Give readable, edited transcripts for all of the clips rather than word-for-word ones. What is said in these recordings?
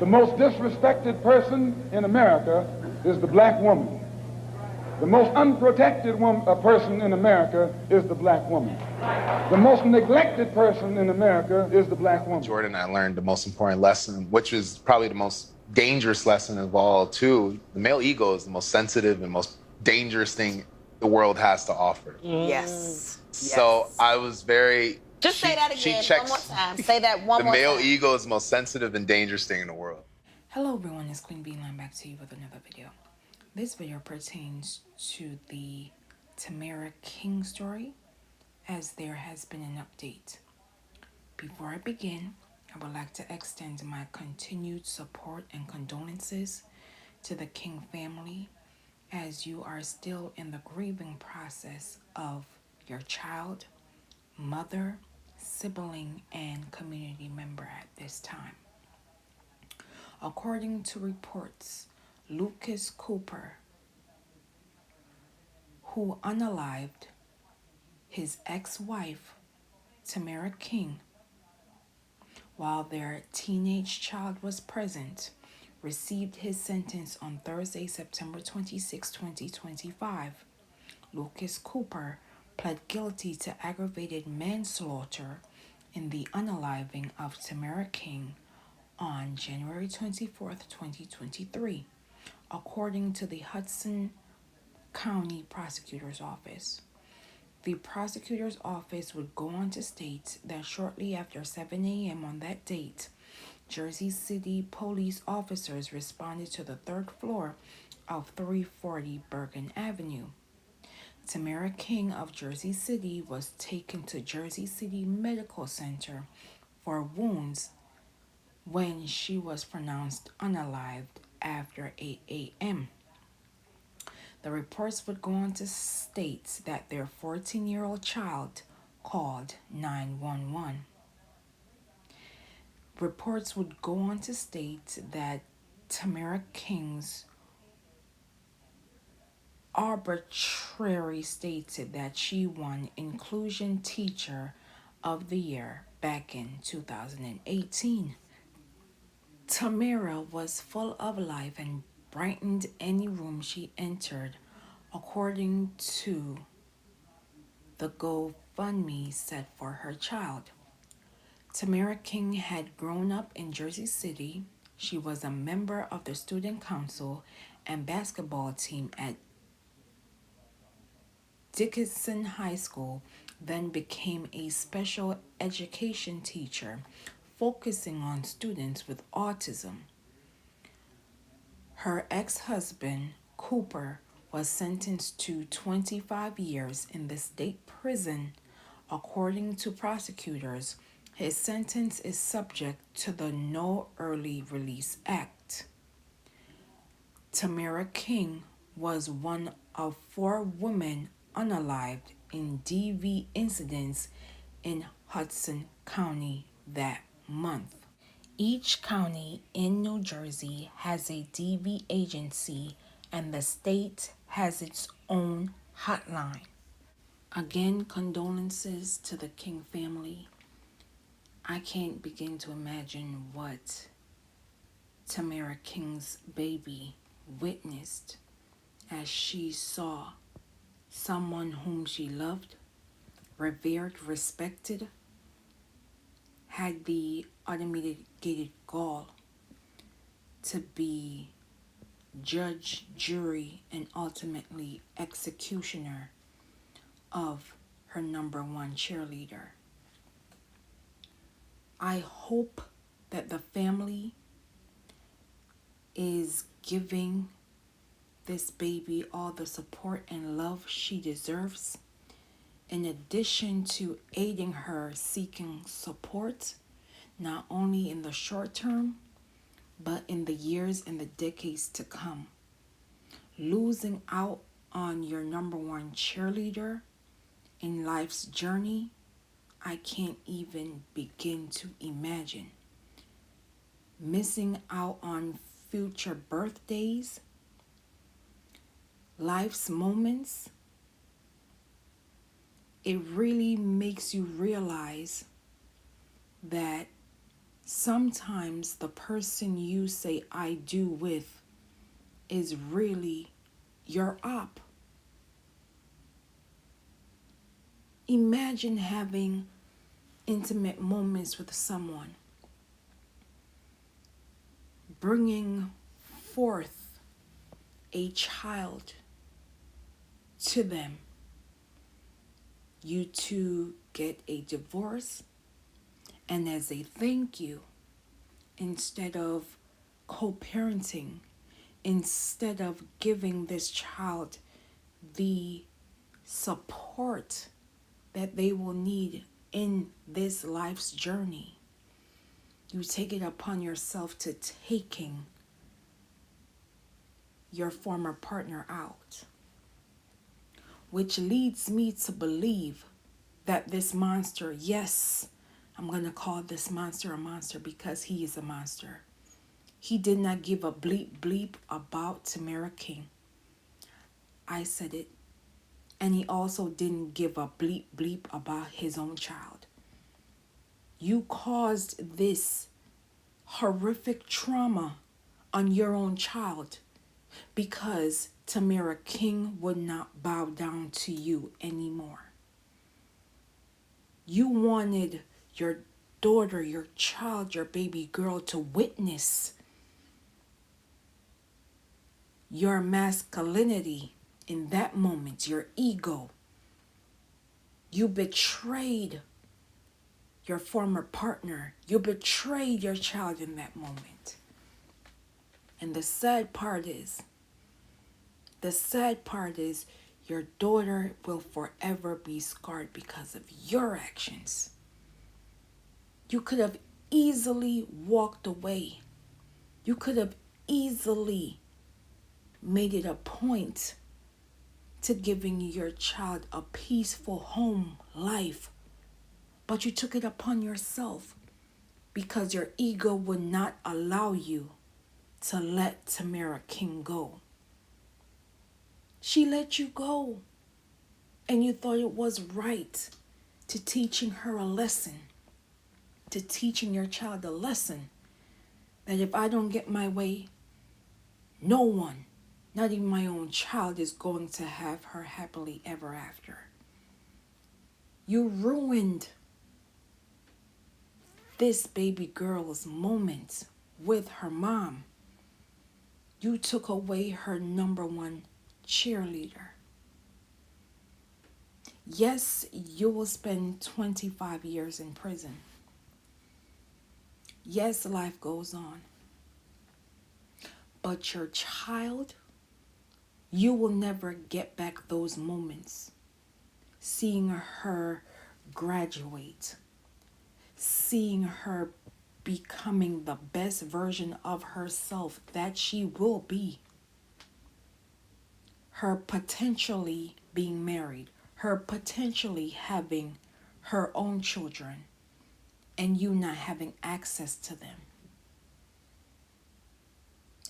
The most disrespected person in America is the black woman. The most unprotected person in America is the black woman. The most neglected person in America is the black woman. Jordan, I learned the most important lesson, which is probably the most dangerous lesson of all, too. The male ego is the most sensitive and most dangerous thing the world has to offer. Yes. So I was very... Just say that again one more time. Say that one the more time. The male ego is the most sensitive and dangerous thing in the world. Hello everyone, it's Queen Eliane back to you with another video. This video pertains to the Temara King story, as there has been an update. Before I begin, I would like to extend my continued support and condolences to the King family, as you are still in the grieving process of your child, mother, sibling, and community member at this time. According to reports, Lucas Cooper, who unalived his ex-wife, Temara King, while their teenage child was present, received his sentence on Thursday, September 26, 2025. Lucas Cooper pled guilty to aggravated manslaughter in the unaliving of Temara King on January 24th, 2023, according to the Hudson County Prosecutor's Office. The prosecutor's office would go on to state that shortly after 7 a.m. on that date, Jersey City police officers responded to the third floor of 340 Bergen Avenue. Temara King of Jersey City was taken to Jersey City Medical Center for wounds when she was pronounced unalived after 8 a.m. The reports would go on to state that their 14-year-old child called 911. Reports would go on to state that Temara King's arbitrary stated that she won Inclusion Teacher of the Year back in 2018. Temara was full of life and brightened any room she entered, according to the GoFundMe set for her child. Temara King had grown up in Jersey City. She was a member of the student council and basketball team at Dickinson High School, then became a special education teacher, focusing on students with autism. Her ex-husband, Cooper, was sentenced to 25 years in the state prison. According to prosecutors, his sentence is subject to the No Early Release Act. Temara King was one of 4 women unalived in DV incidents in Hudson County that month. Each county in New Jersey has a DV agency, and the state has its own hotline. Again, condolences to the King family. I can't begin to imagine what Temara King's baby witnessed as she saw someone whom she loved, revered, respected, had the unmitigated gall to be judge, jury, and ultimately executioner of her number one cheerleader. I hope that the family is giving this baby all the support and love she deserves, in addition to aiding her seeking support, not only in the short term, but in the years and the decades to come. Losing out on your number one cheerleader in life's journey, I can't even begin to imagine. Missing out on future birthdays, life's moments, it really makes you realize that sometimes the person you say I do with is really your op. Imagine having intimate moments with someone, bringing forth a child to them. You two get a divorce, and as a thank you, instead of co-parenting, instead of giving this child the support that they will need in this life's journey, you take it upon yourself to taking your former partner out. Which leads me to believe that this monster, yes, I'm going to call this monster a monster because he is a monster. He did not give a bleep bleep about TemaraKing. I said it. And he also didn't give a bleep bleep about his own child. You caused this horrific trauma on your own child because TemaraKing would not bow down to you anymore. You wanted your daughter, your child, your baby girl to witness your masculinity in that moment, your ego. You betrayed your former partner. You betrayed your child in that moment. And the sad part is your daughter will forever be scarred because of your actions. You could have easily walked away. You could have easily made it a point to giving your child a peaceful home life. But you took it upon yourself because your ego would not allow you to let TemaraKing go. She let you go, and you thought it was right to teaching her a lesson, to teaching your child a lesson that if I don't get my way, no one, not even my own child, is going to have her happily ever after. You ruined this baby girl's moment with her mom. You took away her number one cheerleader. Yes, you will spend 25 years in prison. Yes, life goes on. But your child, you will never get back those moments. Seeing her graduate, seeing her becoming the best version of herself that she will be. Her potentially being married, her potentially having her own children, and you not having access to them.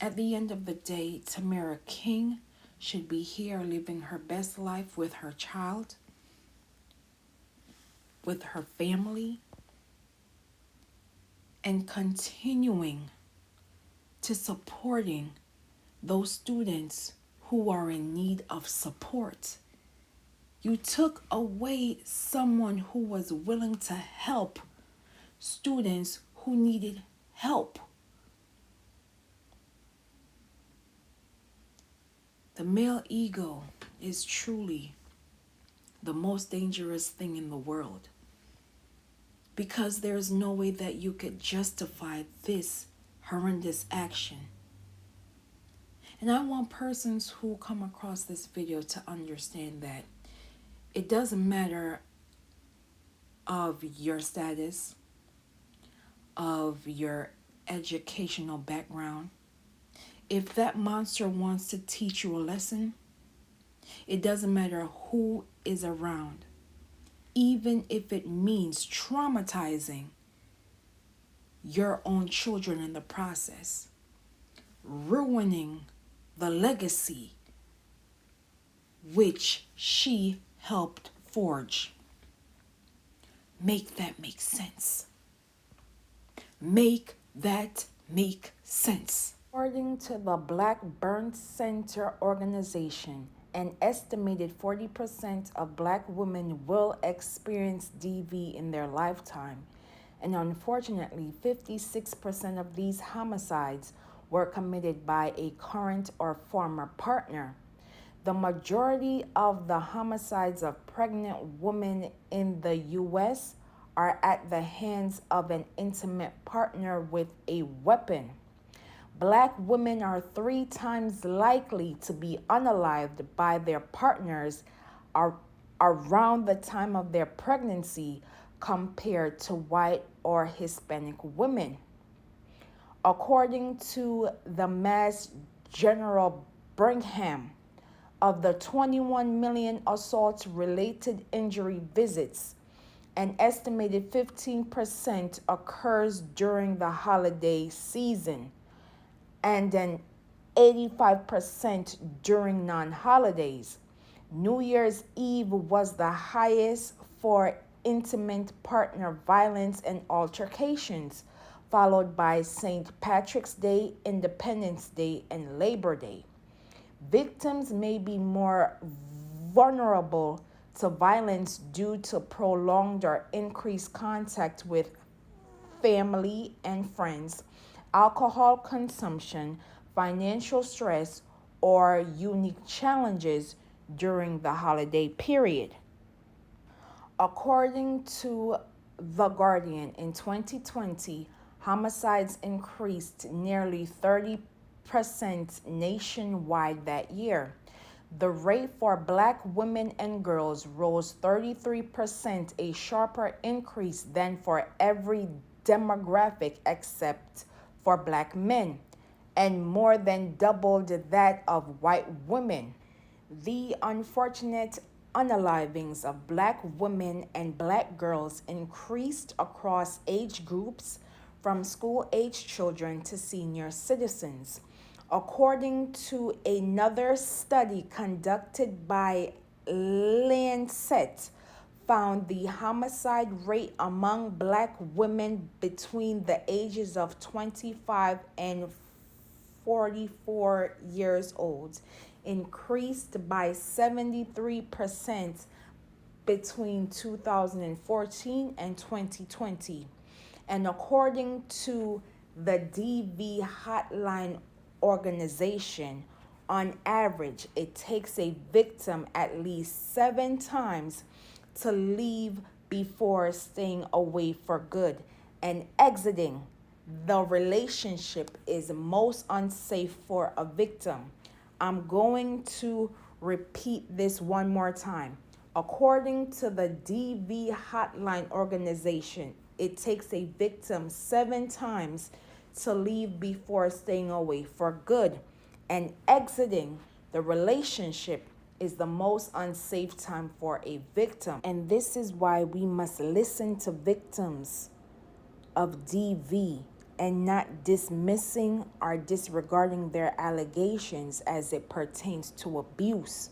At the end of the day, TemaraKing should be here living her best life with her child, with her family, and continuing to supporting those students who are in need of support. You took away someone who was willing to help students who needed help. The male ego is truly the most dangerous thing in the world, because there's no way that you could justify this horrendous action. And I want persons who come across this video to understand that it doesn't matter of your status, of your educational background. If that monster wants to teach you a lesson, it doesn't matter who is around, even if it means traumatizing your own children in the process, ruining the legacy which she helped forge. Make that make sense. Make that make sense. According to the Black Burn Center organization, an estimated 40% of Black women will experience DV in their lifetime. And unfortunately, 56% of these homicides were committed by a current or former partner. The majority of the homicides of pregnant women in the U.S. are at the hands of an intimate partner with a weapon. Black women are 3 times likely to be unalived by their partners around the time of their pregnancy compared to white or Hispanic women. According to the Mass General Brigham, of the 21 million assault-related injury visits, an estimated 15% occurs during the holiday season, and an 85% during non-holidays. New Year's Eve was the highest for intimate partner violence and altercations, followed by St. Patrick's Day, Independence Day, and Labor Day. Victims may be more vulnerable to violence due to prolonged or increased contact with family and friends, alcohol consumption, financial stress, or unique challenges during the holiday period. According to The Guardian, in 2020, homicides increased nearly 30% nationwide that year. The rate for Black women and girls rose 33%, a sharper increase than for every demographic except for Black men, and more than doubled that of white women. The unfortunate unalivings of Black women and Black girls increased across age groups, from school-age children to senior citizens. According to another study conducted by Lancet, found the homicide rate among Black women between the ages of 25 and 44 years old increased by 73% between 2014 and 2020. And according to the DV Hotline organization, on average, it takes a victim at least 7 times to leave before staying away for good and exiting the relationship is most unsafe for a victim. I'm going to repeat this one more time. According to the DV Hotline organization, it takes a victim 7 times to leave before staying away for good, and exiting the relationship is the most unsafe time for a victim. And this is why we must listen to victims of DV and not dismissing or disregarding their allegations as it pertains to abuse.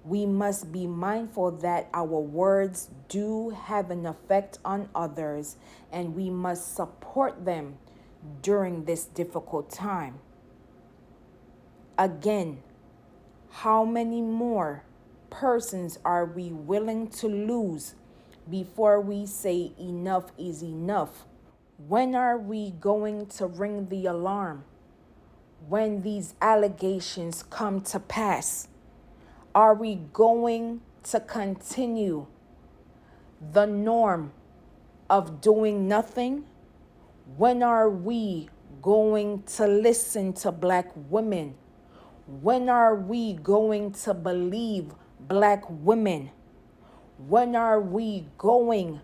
We must be mindful that our words do have an effect on others, and we must support them during this difficult time. Again, how many more persons are we willing to lose before we say enough is enough? When are we going to ring the alarm when these allegations come to pass? Are we going to continue the norm of doing nothing? When are we going to listen to Black women? When are we going to believe Black women? When are we going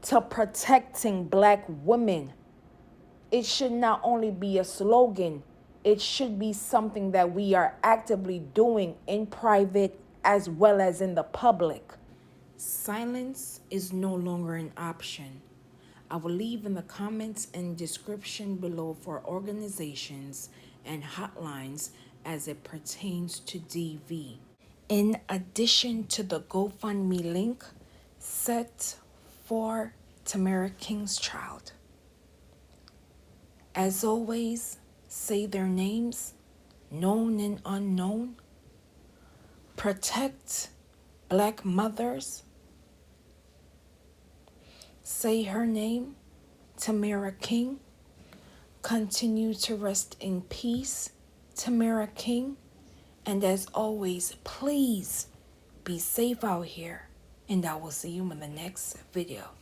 to protecting Black women? It should not only be a slogan, it should be something that we are actively doing in private as well as in the public. Silence is no longer an option. I will leave in the comments and description below for organizations and hotlines as it pertains to DV. In addition to the GoFundMe link set for Temara King's child. As always, say their names, known and unknown. Protect Black mothers. Say her name, Temara King. Continue to rest in peace, Temara King. And as always, please be safe out here. And I will see you in the next video.